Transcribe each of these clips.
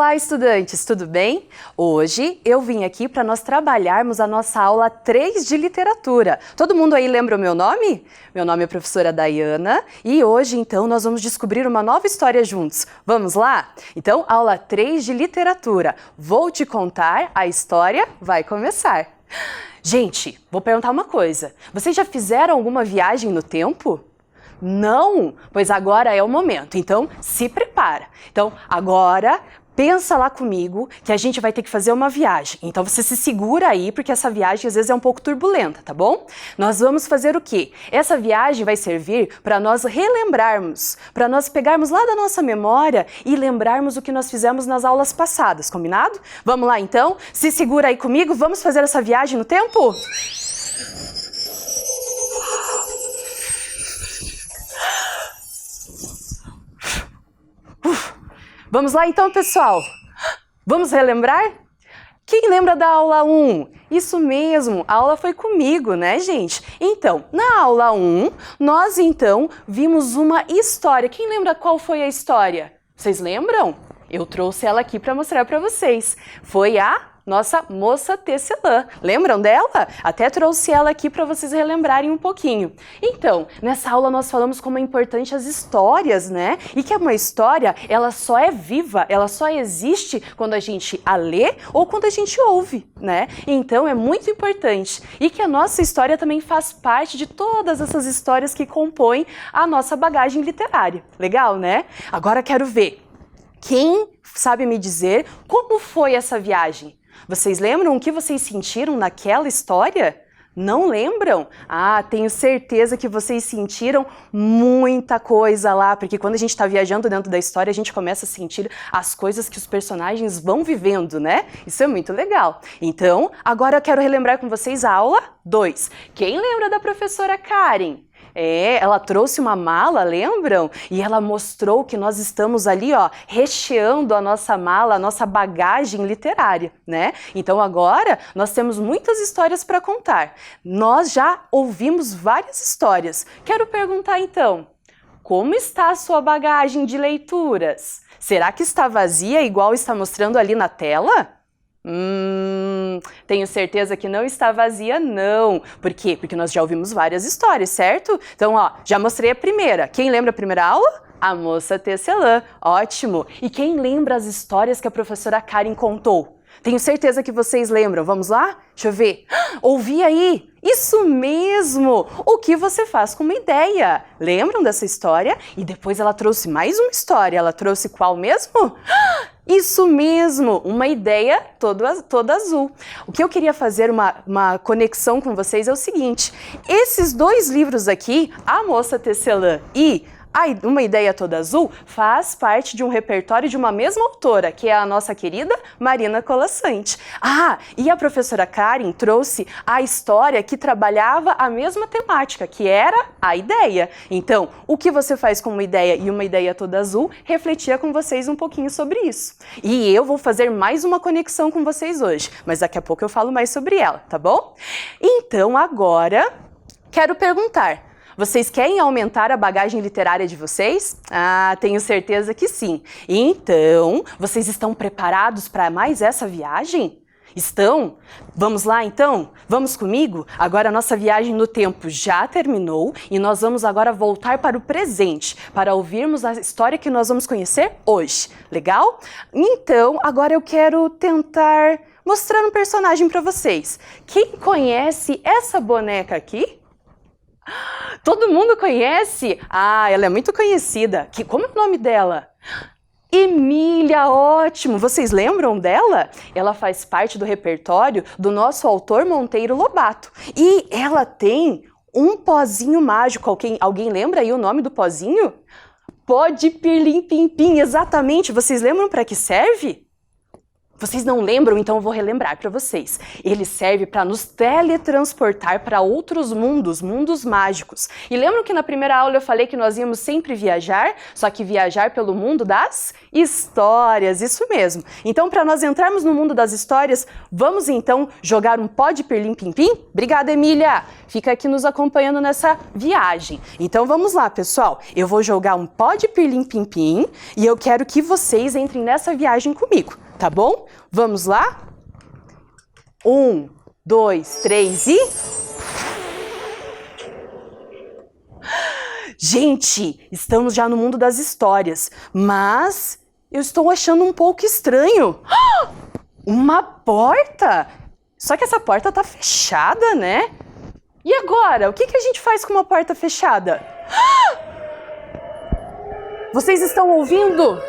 Olá, estudantes, tudo bem? Hoje eu vim aqui para nós trabalharmos a nossa aula 3 de literatura. Todo mundo aí lembra o meu nome? Meu nome é professora Dayana e hoje, então, nós vamos descobrir uma nova história juntos. Vamos lá? Então, aula 3 de literatura. Vou te contar, a história vai começar. Gente, vou perguntar uma coisa. Vocês já fizeram alguma viagem no tempo? Não? Pois agora é o momento, então se prepara. Então agora pensa lá comigo que a gente vai ter que fazer uma viagem. Então você se segura aí porque essa viagem às vezes é um pouco turbulenta, tá bom? Nós vamos fazer o quê? Essa viagem vai servir para nós relembrarmos, para nós pegarmos lá da nossa memória e lembrarmos o que nós fizemos nas aulas passadas, combinado? Vamos lá então? Se segura aí comigo, vamos fazer essa viagem no tempo? Vamos lá então, pessoal? Vamos relembrar? Quem lembra da aula 1? Isso mesmo, a aula foi comigo, né, gente? Então, na aula 1, nós então vimos uma história. Quem lembra qual foi a história? Vocês lembram? Eu trouxe ela aqui para mostrar para vocês. Foi a nossa moça tecelã. Lembram dela? Até trouxe ela aqui para vocês relembrarem um pouquinho. Então, nessa aula nós falamos como é importante as histórias, né? E que uma história, ela só é viva, ela só existe quando a gente a lê ou quando a gente ouve, né? Então é muito importante. E que a nossa história também faz parte de todas essas histórias que compõem a nossa bagagem literária. Legal, né? Agora quero ver. Quem sabe me dizer como foi essa viagem? Vocês lembram o que vocês sentiram naquela história? Não lembram? Ah, tenho certeza que vocês sentiram muita coisa lá, porque quando a gente está viajando dentro da história, a gente começa a sentir as coisas que os personagens vão vivendo, né? Isso é muito legal. Então, agora eu quero relembrar com vocês a aula 2. Quem lembra da professora Karen? Ela trouxe uma mala, lembram? E ela mostrou que nós estamos ali, ó, recheando a nossa mala, a nossa bagagem literária, né? Então agora nós temos muitas histórias para contar. Nós já ouvimos várias histórias. Quero perguntar então, como está a sua bagagem de leituras? Será que está vazia igual está mostrando ali na tela? Tenho certeza que não está vazia, não. Por quê? Porque nós já ouvimos várias histórias, certo? Então, ó, já mostrei a primeira. Quem lembra a primeira aula? A moça tecelã. Ótimo! E quem lembra as histórias que a professora Karen contou? Tenho certeza que vocês lembram. Vamos lá? Deixa eu ver. Ouvi aí! Isso mesmo! O que você faz com uma ideia? Lembram dessa história? E depois ela trouxe mais uma história. Ela trouxe qual mesmo? Isso mesmo! Uma ideia toda azul. O que eu queria fazer uma conexão com vocês é o seguinte. Esses dois livros aqui, A Moça Tecelã e Uma Ideia Toda Azul, faz parte de um repertório de uma mesma autora, que é a nossa querida Marina Colaçante. Ah, e a professora Karen trouxe a história que trabalhava a mesma temática, que era a ideia. Então, o que você faz com uma ideia e Uma Ideia Toda Azul, refletia com vocês um pouquinho sobre isso. E eu vou fazer mais uma conexão com vocês hoje, mas daqui a pouco eu falo mais sobre ela, tá bom? Então, agora, quero perguntar. Vocês querem aumentar a bagagem literária de vocês? Ah, tenho certeza que sim. Então, vocês estão preparados para mais essa viagem? Estão? Vamos lá então? Vamos comigo? Agora a nossa viagem no tempo já terminou e nós vamos agora voltar para o presente, para ouvirmos a história que nós vamos conhecer hoje. Legal? Então, agora eu quero tentar mostrar um personagem para vocês. Quem conhece essa boneca aqui? Todo mundo conhece? Ah, ela é muito conhecida. Como é o nome dela? Emília, ótimo! Vocês lembram dela? Ela faz parte do repertório do nosso autor Monteiro Lobato. E ela tem um pozinho mágico. Alguém lembra aí o nome do pozinho? Pó de pirlim-pim-pim, exatamente. Vocês lembram para que serve? Vocês não lembram? Então eu vou relembrar para vocês. Ele serve para nos teletransportar para outros mundos, mundos mágicos. E lembram que na primeira aula eu falei que nós íamos sempre viajar, só que viajar pelo mundo das histórias, isso mesmo. Então, para nós entrarmos no mundo das histórias, vamos então jogar um pó de pirlim-pim-pim? Obrigada, Emília! Fica aqui nos acompanhando nessa viagem. Então vamos lá, pessoal. Eu vou jogar um pó de pirlim-pim-pim e eu quero que vocês entrem nessa viagem comigo. Tá bom? Vamos lá? 1, 2, 3 e... Gente, estamos já no mundo das histórias, mas eu estou achando um pouco estranho. Uma porta? Só que essa porta tá fechada, né? E agora? O que a gente faz com uma porta fechada? Vocês estão ouvindo?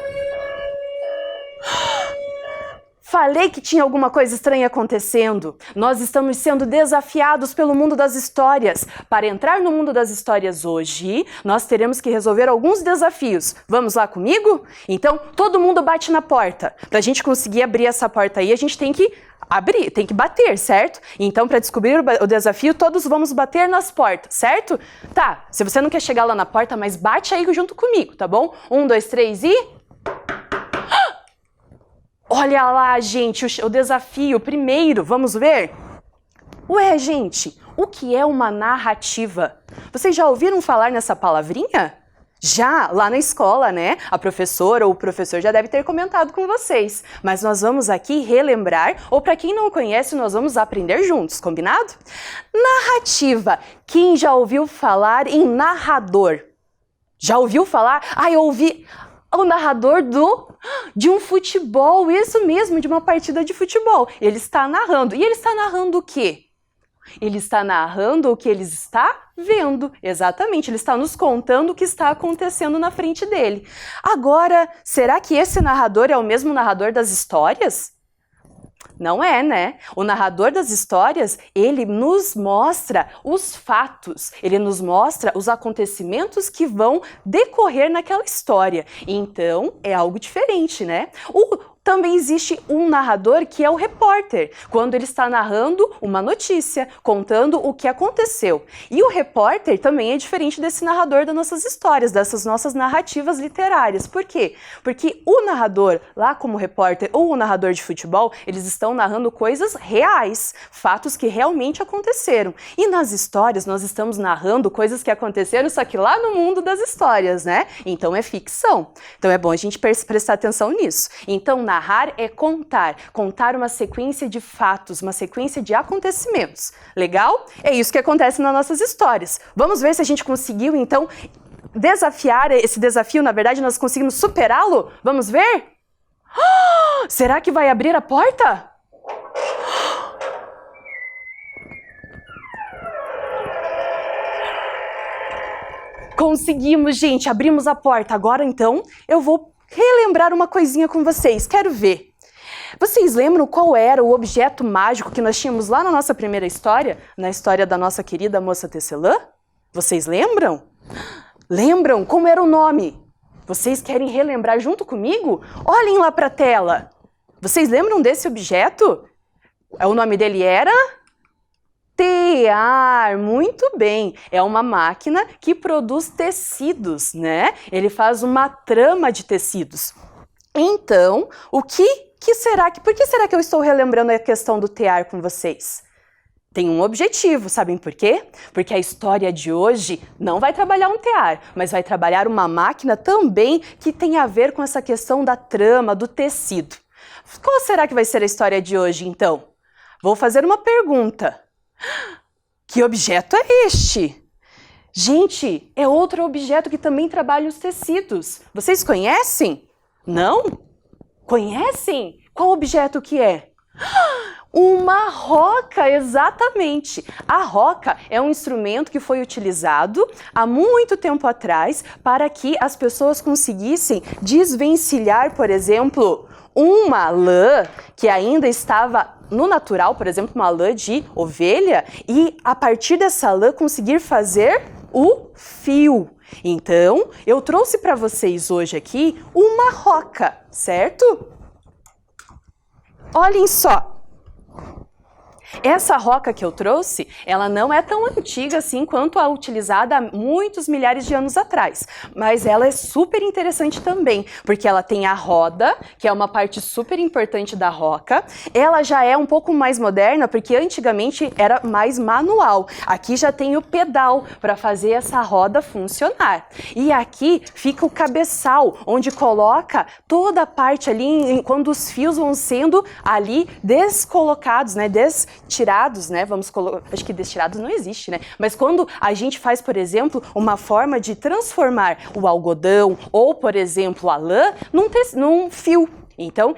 Falei que tinha alguma coisa estranha acontecendo. Nós estamos sendo desafiados pelo mundo das histórias. Para entrar no mundo das histórias hoje, nós teremos que resolver alguns desafios. Vamos lá comigo? Então, todo mundo bate na porta. Para a gente conseguir abrir essa porta aí, a gente tem que abrir, tem que bater, certo? Então, para descobrir o desafio, todos vamos bater nas portas, certo? Tá, se você não quer chegar lá na porta, mas bate aí junto comigo, tá bom? 1, 2, 3 e... Olha lá, gente, o desafio primeiro, vamos ver? Ué, gente, o que é uma narrativa? Vocês já ouviram falar nessa palavrinha? Já, lá na escola, né? A professora ou o professor já deve ter comentado com vocês. Mas nós vamos aqui relembrar, ou para quem não conhece, nós vamos aprender juntos, combinado? Narrativa. Quem já ouviu falar em narrador? Já ouviu falar? Ah, eu ouvi... O narrador de um futebol, isso mesmo, de uma partida de futebol. Ele está narrando. E ele está narrando o quê? Ele está narrando o que ele está vendo. Exatamente, ele está nos contando o que está acontecendo na frente dele. Agora, será que esse narrador é o mesmo narrador das histórias? Não é, né? O narrador das histórias, ele nos mostra os fatos, ele nos mostra os acontecimentos que vão decorrer naquela história. Então, é algo diferente, né? Também existe um narrador que é o repórter, quando ele está narrando uma notícia, contando o que aconteceu. E o repórter também é diferente desse narrador das nossas histórias, dessas nossas narrativas literárias. Por quê? Porque o narrador, lá como repórter ou o narrador de futebol, eles estão narrando coisas reais, fatos que realmente aconteceram. E nas histórias nós estamos narrando coisas que aconteceram, só que lá no mundo das histórias, né? Então é ficção. Então é bom a gente prestar atenção nisso. Então narrar é contar uma sequência de fatos, uma sequência de acontecimentos. Legal? É isso que acontece nas nossas histórias. Vamos ver se a gente conseguiu, então, desafiar esse desafio. Na verdade, nós conseguimos superá-lo? Vamos ver? Será que vai abrir a porta? Conseguimos, gente, abrimos a porta. Agora, então, eu vou relembrar uma coisinha com vocês. Quero ver. Vocês lembram qual era o objeto mágico que nós tínhamos lá na nossa primeira história? Na história da nossa querida moça Tecelã? Vocês lembram? Lembram como era o nome? Vocês querem relembrar junto comigo? Olhem lá para a tela. Vocês lembram desse objeto? O nome dele era... Tear, muito bem. É uma máquina que produz tecidos, né? Ele faz uma trama de tecidos. Então, por que será que eu estou relembrando a questão do tear com vocês? Tem um objetivo, sabem por quê? Porque a história de hoje não vai trabalhar um tear, mas vai trabalhar uma máquina também que tem a ver com essa questão da trama, do tecido. Qual será que vai ser a história de hoje, então? Vou fazer uma pergunta. Que objeto é este? Gente, é outro objeto que também trabalha os tecidos. Vocês conhecem? Não? Conhecem? Qual objeto que é? Uma roca, exatamente. A roca é um instrumento que foi utilizado há muito tempo atrás para que as pessoas conseguissem desvencilhar, por exemplo, uma lã que ainda estava no natural, por exemplo, uma lã de ovelha, e a partir dessa lã conseguir fazer o fio. Então, eu trouxe para vocês hoje aqui uma roca, certo? Olhem só. Essa roca que eu trouxe, ela não é tão antiga assim quanto a utilizada há muitos milhares de anos atrás, mas ela é super interessante também, porque ela tem a roda, que é uma parte super importante da roca. Ela já é um pouco mais moderna, porque antigamente era mais manual. Aqui já tem o pedal para fazer essa roda funcionar. E aqui fica o cabeçal, onde coloca toda a parte ali, quando os fios vão sendo ali descolocados, né, tirados, né? Acho que destirados não existe, né? Mas quando a gente faz, por exemplo, uma forma de transformar o algodão ou, por exemplo, a lã num fio. Então,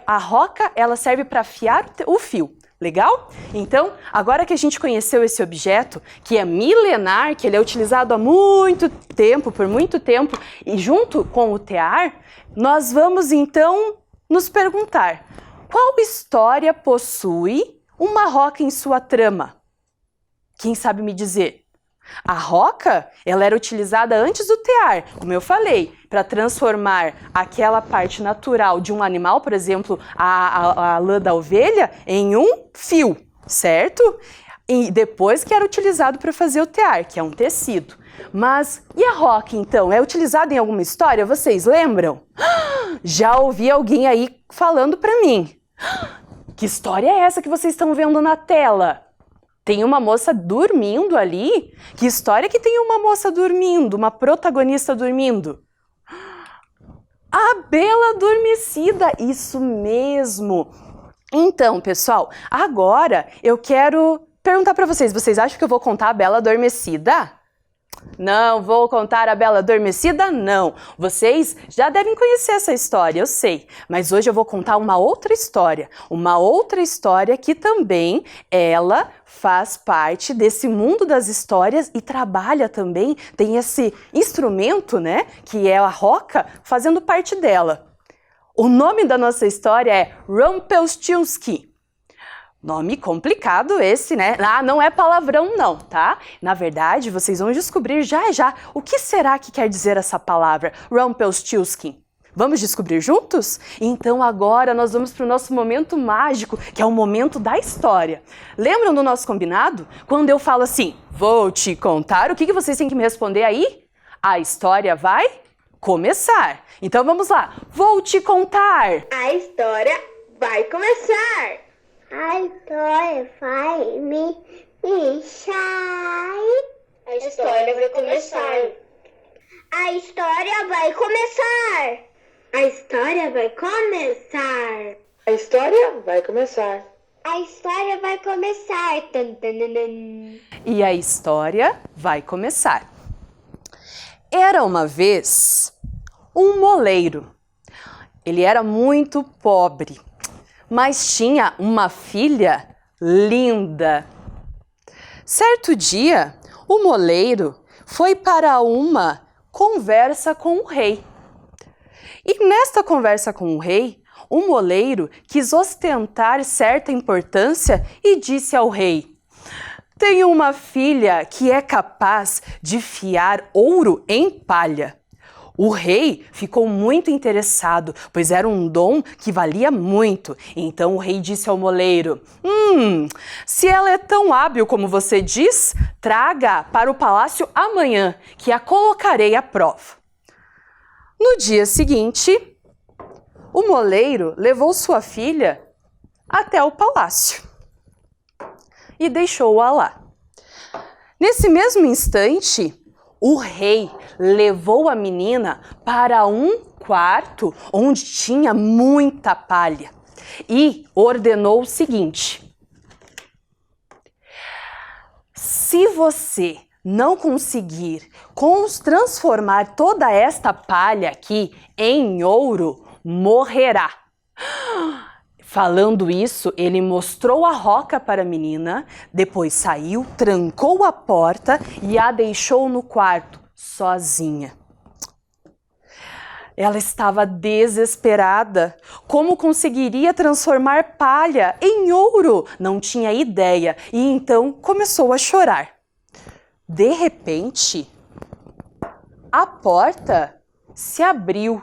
a roca, ela serve para afiar o fio. Legal? Então, agora que a gente conheceu esse objeto, que é milenar, que ele é utilizado há muito tempo, por muito tempo, e junto com o tear, nós vamos então nos perguntar: qual história possui uma roca em sua trama? Quem sabe me dizer? A roca, ela era utilizada antes do tear, como eu falei, para transformar aquela parte natural de um animal, por exemplo, a lã da ovelha, em um fio, certo? E depois que era utilizado para fazer o tear, que é um tecido. Mas, e a roca, então? É utilizada em alguma história? Vocês lembram? Já ouvi alguém aí falando para mim. Que história é essa que vocês estão vendo na tela? Tem uma moça dormindo ali? Que história que tem uma moça dormindo, uma protagonista dormindo? A Bela Adormecida, isso mesmo! Então, pessoal, agora eu quero perguntar para vocês, vocês acham que eu vou contar a Bela Adormecida? Não vou contar a Bela Adormecida, não. Vocês já devem conhecer essa história, eu sei. Mas hoje eu vou contar uma outra história que também ela faz parte desse mundo das histórias e trabalha também, tem esse instrumento, né, que é a roca, fazendo parte dela. O nome da nossa história é Rumpelstiltskin. Nome complicado esse, né? Ah, não é palavrão não, tá? Na verdade, vocês vão descobrir já já o que será que quer dizer essa palavra, Rumpelstiltskin. Vamos descobrir juntos? Então agora nós vamos para o nosso momento mágico, que é o momento da história. Lembram do nosso combinado? Quando eu falo assim, vou te contar, o que vocês têm que me responder aí? A história vai começar. Então vamos lá, vou te contar. A história vai começar. A história vai me deixar. A história vai começar. A história vai começar. A história vai começar. A história vai começar. A história vai começar. Tan, tan, tan, tan. E a história vai começar. Era uma vez um moleiro. Ele era muito pobre, mas tinha uma filha linda. Certo dia, o moleiro foi para uma conversa com o rei. E nesta conversa com o rei, o moleiro quis ostentar certa importância e disse ao rei: tenho uma filha que é capaz de fiar ouro em palha. O rei ficou muito interessado, pois era um dom que valia muito. Então o rei disse ao moleiro: se ela é tão hábil como você diz, traga para o palácio amanhã, que a colocarei à prova. No dia seguinte, o moleiro levou sua filha até o palácio e deixou-a lá. Nesse mesmo instante, o rei levou a menina para um quarto onde tinha muita palha e ordenou o seguinte: se você não conseguir transformar toda esta palha aqui em ouro, morrerá. Falando isso, ele mostrou a roca para a menina, depois saiu, trancou a porta e a deixou no quarto, sozinha. Ela estava desesperada. Como conseguiria transformar palha em ouro? Não tinha ideia e então começou a chorar. De repente, a porta se abriu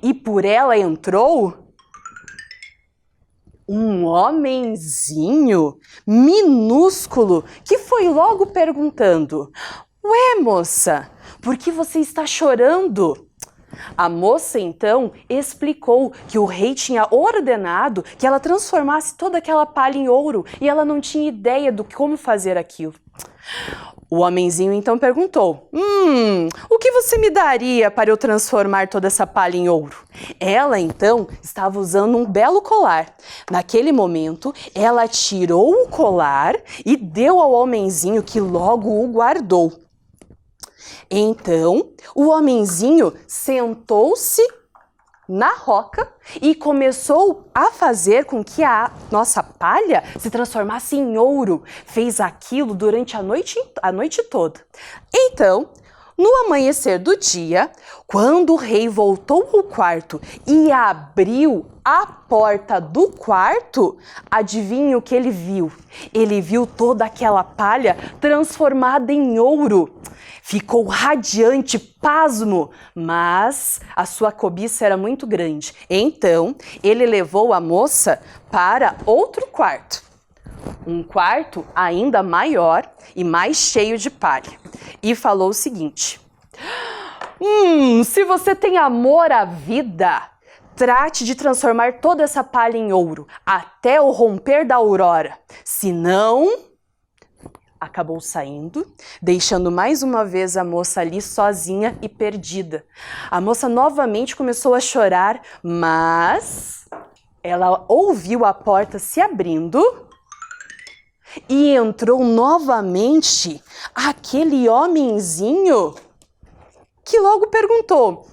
e por ela entrou um homenzinho minúsculo que foi logo perguntando: "Ué, moça, por que você está chorando?" A moça então explicou que o rei tinha ordenado que ela transformasse toda aquela palha em ouro e ela não tinha ideia do como fazer aquilo. O homenzinho então perguntou: o que você me daria para eu transformar toda essa palha em ouro?" Ela então estava usando um belo colar. Naquele momento, ela tirou o colar e deu ao homenzinho, que logo o guardou. Então, o homenzinho sentou-se na roca e começou a fazer com que a nossa palha se transformasse em ouro. Fez aquilo durante a noite toda. Então, no amanhecer do dia, quando o rei voltou ao quarto e abriu a porta do quarto, adivinha o que ele viu? Ele viu toda aquela palha transformada em ouro. Ficou radiante, pasmo, mas a sua cobiça era muito grande. Então, ele levou a moça para outro quarto. Um quarto ainda maior e mais cheio de palha. E falou o seguinte: se você tem amor à vida, trate de transformar toda essa palha em ouro até o romper da aurora. Senão, acabou saindo, deixando mais uma vez a moça ali sozinha e perdida. A moça novamente começou a chorar, mas ela ouviu a porta se abrindo e entrou novamente aquele homenzinho que logo perguntou: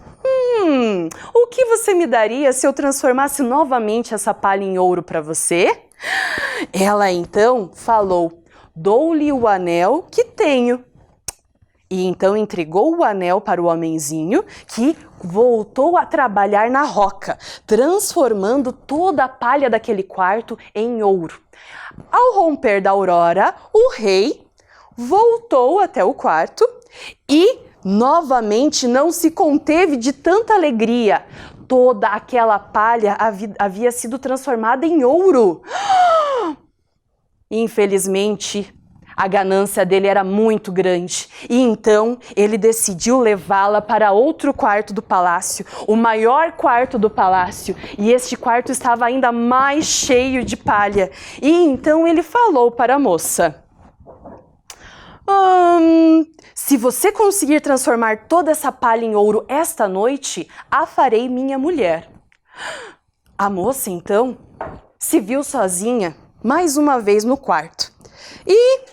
o que você me daria se eu transformasse novamente essa palha em ouro para você? Ela então falou: "Dou-lhe o anel que tenho." E então entregou o anel para o homenzinho, que voltou a trabalhar na roca, transformando toda a palha daquele quarto em ouro. Ao romper da aurora, o rei voltou até o quarto e novamente não se conteve de tanta alegria. Toda aquela palha havia sido transformada em ouro. Infelizmente, a ganância dele era muito grande e então ele decidiu levá-la para outro quarto do palácio, o maior quarto do palácio, e este quarto estava ainda mais cheio de palha. E então ele falou para a moça: se você conseguir transformar toda essa palha em ouro esta noite, a farei minha mulher. A moça então se viu sozinha mais uma vez no quarto e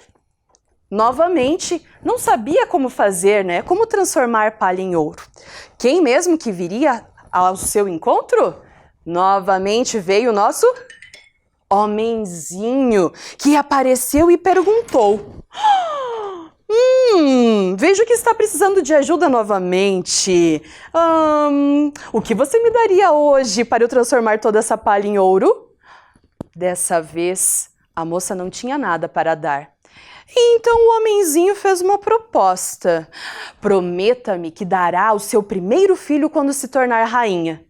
novamente não sabia como fazer, né? Como transformar palha em ouro. Quem mesmo que viria ao seu encontro? Novamente veio o nosso homenzinho, que apareceu e perguntou: vejo que está precisando de ajuda novamente. O que você me daria hoje para eu transformar toda essa palha em ouro? Dessa vez, a moça não tinha nada para dar. Então o homenzinho fez uma proposta: "Prometa-me que dará o seu primeiro filho quando se tornar rainha."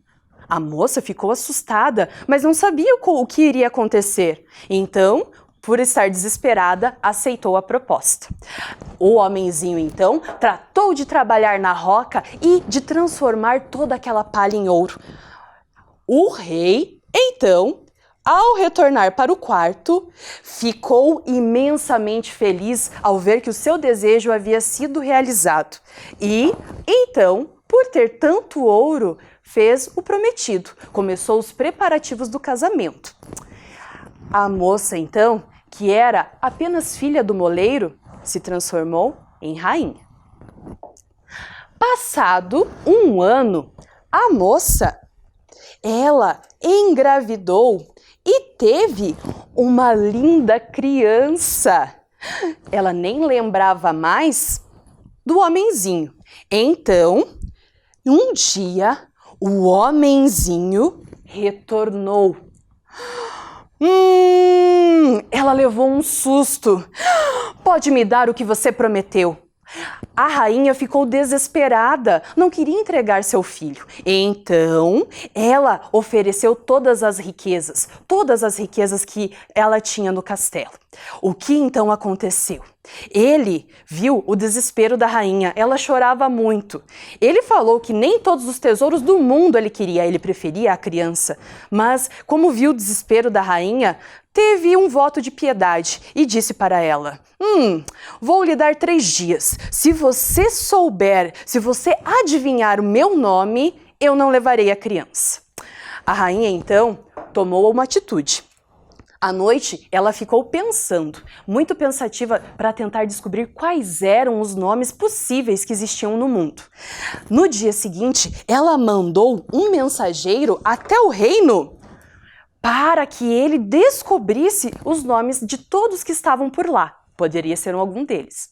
A moça ficou assustada, mas não sabia o que iria acontecer. Então, por estar desesperada, aceitou a proposta. O homenzinho, então, tratou de trabalhar na roca e de transformar toda aquela palha em ouro. O rei, então, ao retornar para o quarto, ficou imensamente feliz ao ver que o seu desejo havia sido realizado. E, então, por ter tanto ouro, fez o prometido. Começou os preparativos do casamento. A moça, então, que era apenas filha do moleiro, se transformou em rainha. Passado um ano, a moça, ela engravidou e teve uma linda criança. Ela nem lembrava mais do homenzinho. Então, um dia, o homenzinho retornou. Ela levou um susto. "Pode me dar o que você prometeu?" A rainha ficou desesperada, não queria entregar seu filho. Então, ela ofereceu todas as riquezas que ela tinha no castelo. O que então aconteceu? Ele viu o desespero da rainha, ela chorava muito. Ele falou que nem todos os tesouros do mundo ele queria, ele preferia a criança. Mas, como viu o desespero da rainha, teve um voto de piedade e disse para ela: vou lhe dar 3 dias. Se você souber, se você adivinhar o meu nome, eu não levarei a criança. A rainha, então, tomou uma atitude. À noite, ela ficou pensando, muito pensativa para tentar descobrir quais eram os nomes possíveis que existiam no mundo. No dia seguinte, ela mandou um mensageiro até o reino para que ele descobrisse os nomes de todos que estavam por lá. Poderia ser algum deles.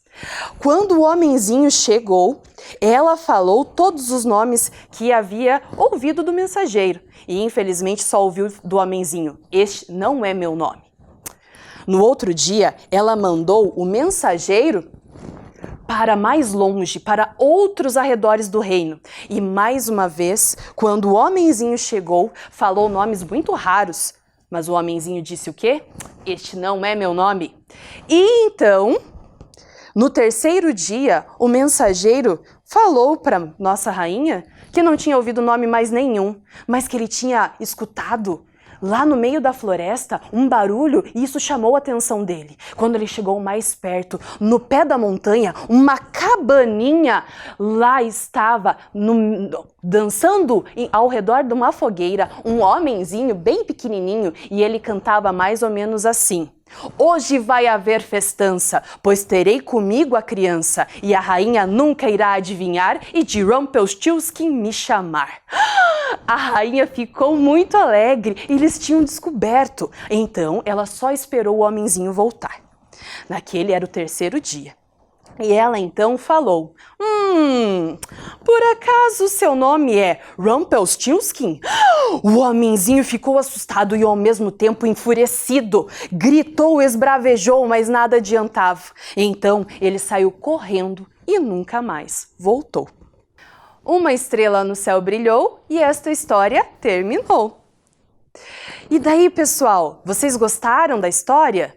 Quando o homenzinho chegou, ela falou todos os nomes que havia ouvido do mensageiro. E infelizmente só ouviu do homenzinho: este não é meu nome. No outro dia, ela mandou o mensageiro para mais longe, para outros arredores do reino. E mais uma vez, quando o homenzinho chegou, falou nomes muito raros. Mas o homenzinho disse o quê? Este não é meu nome. E então, no terceiro dia, o mensageiro falou para nossa rainha que não tinha ouvido nome mais nenhum, mas que ele tinha escutado lá no meio da floresta um barulho e isso chamou a atenção dele. Quando ele chegou mais perto, no pé da montanha, uma cabaninha lá estava dançando ao redor de uma fogueira, um homenzinho bem pequenininho, e ele cantava mais ou menos assim: hoje vai haver festança, pois terei comigo a criança, e a rainha nunca irá adivinhar e de Rumpelstiltskin me chamar. A rainha ficou muito alegre, eles tinham descoberto. Então, ela só esperou o homenzinho voltar. Naquele era o terceiro dia. E ela então falou: por acaso seu nome é Rumpelstiltskin? O homenzinho ficou assustado e ao mesmo tempo enfurecido. Gritou, esbravejou, mas nada adiantava. Então ele saiu correndo e nunca mais voltou. Uma estrela no céu brilhou e esta história terminou. E daí, pessoal, vocês gostaram da história?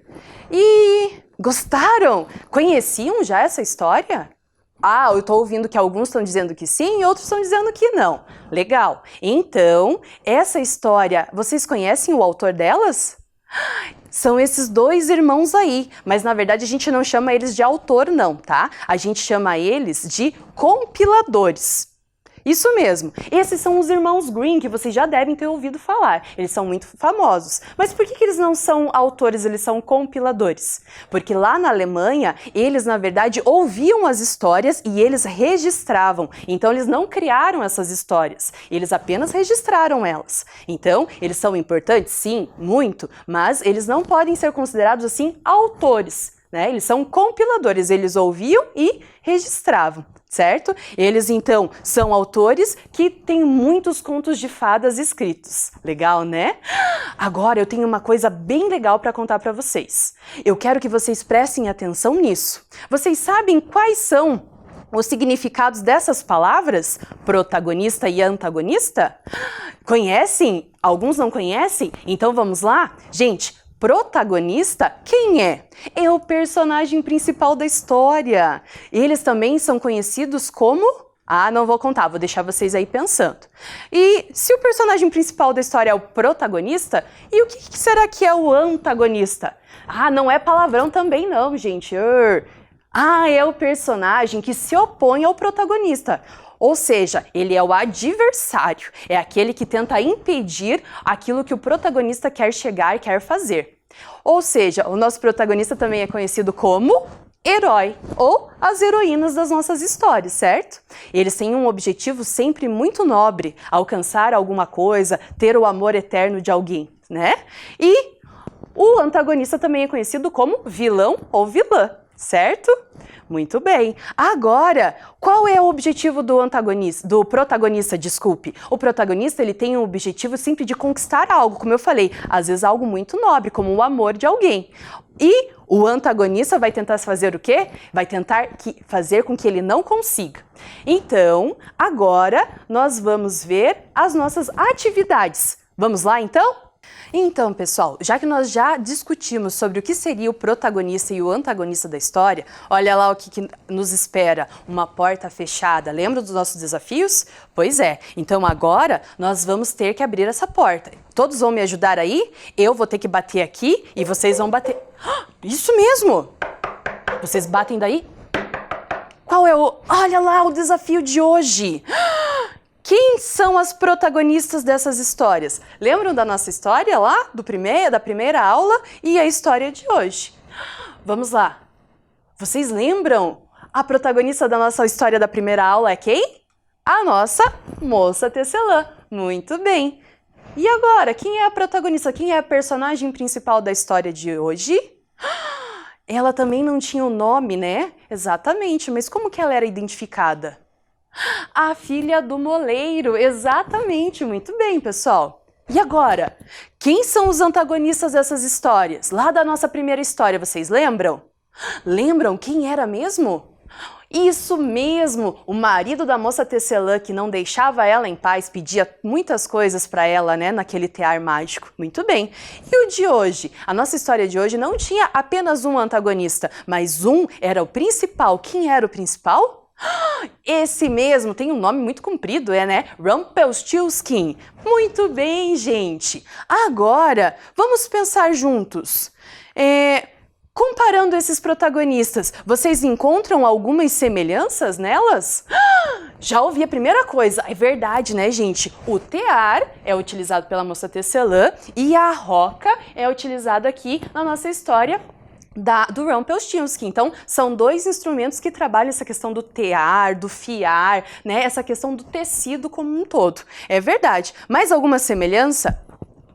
Gostaram? Conheciam já essa história? Eu estou ouvindo que alguns estão dizendo que sim e outros estão dizendo que não. Legal. Então, essa história, vocês conhecem o autor delas? São esses 2 irmãos aí, mas na verdade a gente não chama eles de autor não, tá? A gente chama eles de compiladores. Isso mesmo, esses são os irmãos Grimm, que vocês já devem ter ouvido falar. Eles são muito famosos. Mas por que eles não são autores, eles são compiladores? Porque lá na Alemanha, eles na verdade ouviam as histórias e eles registravam. Então eles não criaram essas histórias, eles apenas registraram elas. Então, eles são importantes? Sim, muito, mas eles não podem ser considerados assim autores, né? Eles são compiladores, eles ouviam e registravam. Certo? Eles, então, são autores que têm muitos contos de fadas escritos. Legal, né? Agora, eu tenho uma coisa bem legal para contar para vocês. Eu quero que vocês prestem atenção nisso. Vocês sabem quais são os significados dessas palavras? Protagonista e antagonista? Conhecem? Alguns não conhecem? Então, vamos lá? Gente, protagonista, quem é? É o personagem principal da história. Eles também são conhecidos como... não vou contar, vou deixar vocês aí pensando. E se o personagem principal da história é o protagonista, e o que será que é o antagonista? Não é palavrão também não, gente. É o personagem que se opõe ao protagonista. Ou seja, ele é o adversário, é aquele que tenta impedir aquilo que o protagonista quer chegar, quer fazer. Ou seja, o nosso protagonista também é conhecido como herói ou as heroínas das nossas histórias, certo? Eles têm um objetivo sempre muito nobre, alcançar alguma coisa, ter o amor eterno de alguém, né? E o antagonista também é conhecido como vilão ou vilã. certo? Muito bem. Agora, qual é o objetivo do protagonista, desculpe? O protagonista, ele tem o objetivo sempre de conquistar algo, como eu falei, às vezes algo muito nobre, como o amor de alguém. E o antagonista vai tentar fazer o quê? Vai tentar fazer com que ele não consiga. Então, agora nós vamos ver as nossas atividades. Vamos lá, então? Então, pessoal, já que nós já discutimos sobre o que seria o protagonista e o antagonista da história, olha lá o que nos espera, uma porta fechada. Lembra dos nossos desafios? Pois é, então agora nós vamos ter que abrir essa porta. Todos vão me ajudar aí? Eu vou ter que bater aqui e vocês vão bater... Isso mesmo! Vocês batem daí? Qual é o... Olha lá o desafio de hoje! Quem são as protagonistas dessas histórias? Lembram da nossa história lá, da primeira aula e a história de hoje? Vamos lá. Vocês lembram? A protagonista da nossa história da primeira aula é quem? A nossa moça tecelã. Muito bem. E agora, quem é a protagonista? Quem é a personagem principal da história de hoje? Ela também não tinha o nome, né? Exatamente, mas como que ela era identificada? A filha do moleiro, exatamente, muito bem, pessoal. E agora, quem são os antagonistas dessas histórias? Lá da nossa primeira história, vocês lembram? Lembram quem era mesmo? Isso mesmo, o marido da moça tecelã que não deixava ela em paz, pedia muitas coisas para ela, né, naquele tear mágico. Muito bem. E o de hoje? A nossa história de hoje não tinha apenas um antagonista, mas um era o principal. Quem era o principal? Esse mesmo, tem um nome muito comprido, né? Rumpelstiltskin. Muito bem, gente. Agora, vamos pensar juntos. Comparando esses protagonistas, vocês encontram algumas semelhanças nelas? Já ouvi a primeira coisa, é verdade, né, gente? O tear é utilizado pela moça tecelã e a roca é utilizada aqui na nossa história do Rumpelstiltskin. Então, são dois instrumentos que trabalham essa questão do tear, do fiar, né? Essa questão do tecido como um todo. É verdade. Mais alguma semelhança?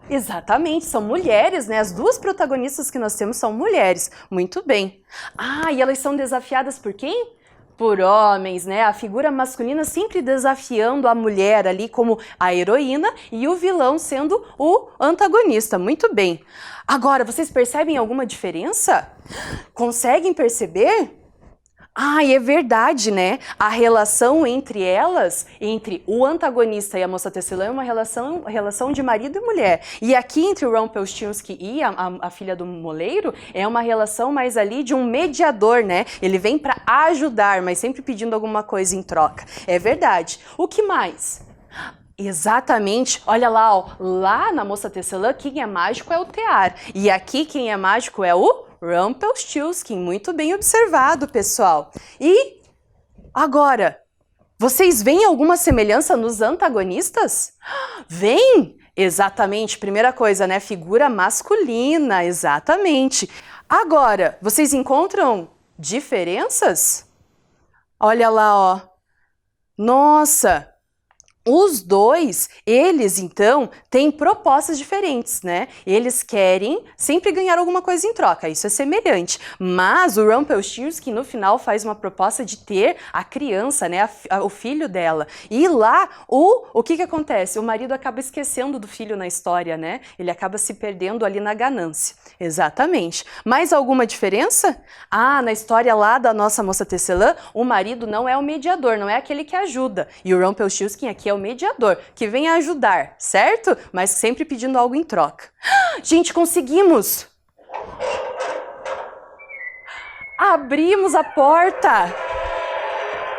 Exatamente, são mulheres, né? As duas protagonistas que nós temos são mulheres. Muito bem. E elas são desafiadas por quem? Por homens, né? A figura masculina sempre desafiando a mulher ali como a heroína e o vilão sendo o antagonista. Muito bem. Agora, vocês percebem alguma diferença? Conseguem perceber? É verdade, né? A relação entre elas, entre o antagonista e a moça tecelã, é uma relação de marido e mulher. E aqui entre o Rumpelstiltskin e a filha do moleiro, é uma relação mais ali de um mediador, né? Ele vem para ajudar, mas sempre pedindo alguma coisa em troca. É verdade. O que mais? Exatamente, olha lá, ó, lá na moça tecelã, quem é mágico é o tear. E aqui quem é mágico é o Rumpelstiltskin. Muito bem observado, pessoal. E agora, vocês veem alguma semelhança nos antagonistas? Vem? Exatamente, primeira coisa, né? Figura masculina, exatamente. Agora, vocês encontram diferenças? Olha lá, ó. Nossa! Os dois, eles então têm propostas diferentes, né? Eles querem sempre ganhar alguma coisa em troca, isso é semelhante. Mas o Rumpelstiltskin no final faz uma proposta de ter a criança, né? O filho dela. E lá, o que acontece? O marido acaba esquecendo do filho na história, né? Ele acaba se perdendo ali na ganância. Exatamente. Mais alguma diferença? Na história lá da nossa moça tecelã, o marido não é o mediador, não é aquele que ajuda. E o Rumpelstiltskin aqui é o mediador, que vem a ajudar, certo? Mas sempre pedindo algo em troca. Gente, conseguimos! Abrimos a porta!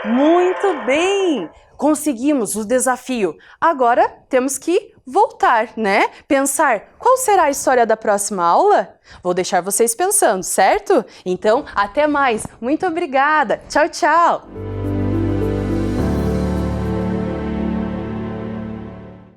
Muito bem! Conseguimos o desafio. Agora temos que voltar, né? Pensar qual será a história da próxima aula? Vou deixar vocês pensando, certo? Então, até mais. Muito obrigada. Tchau, tchau!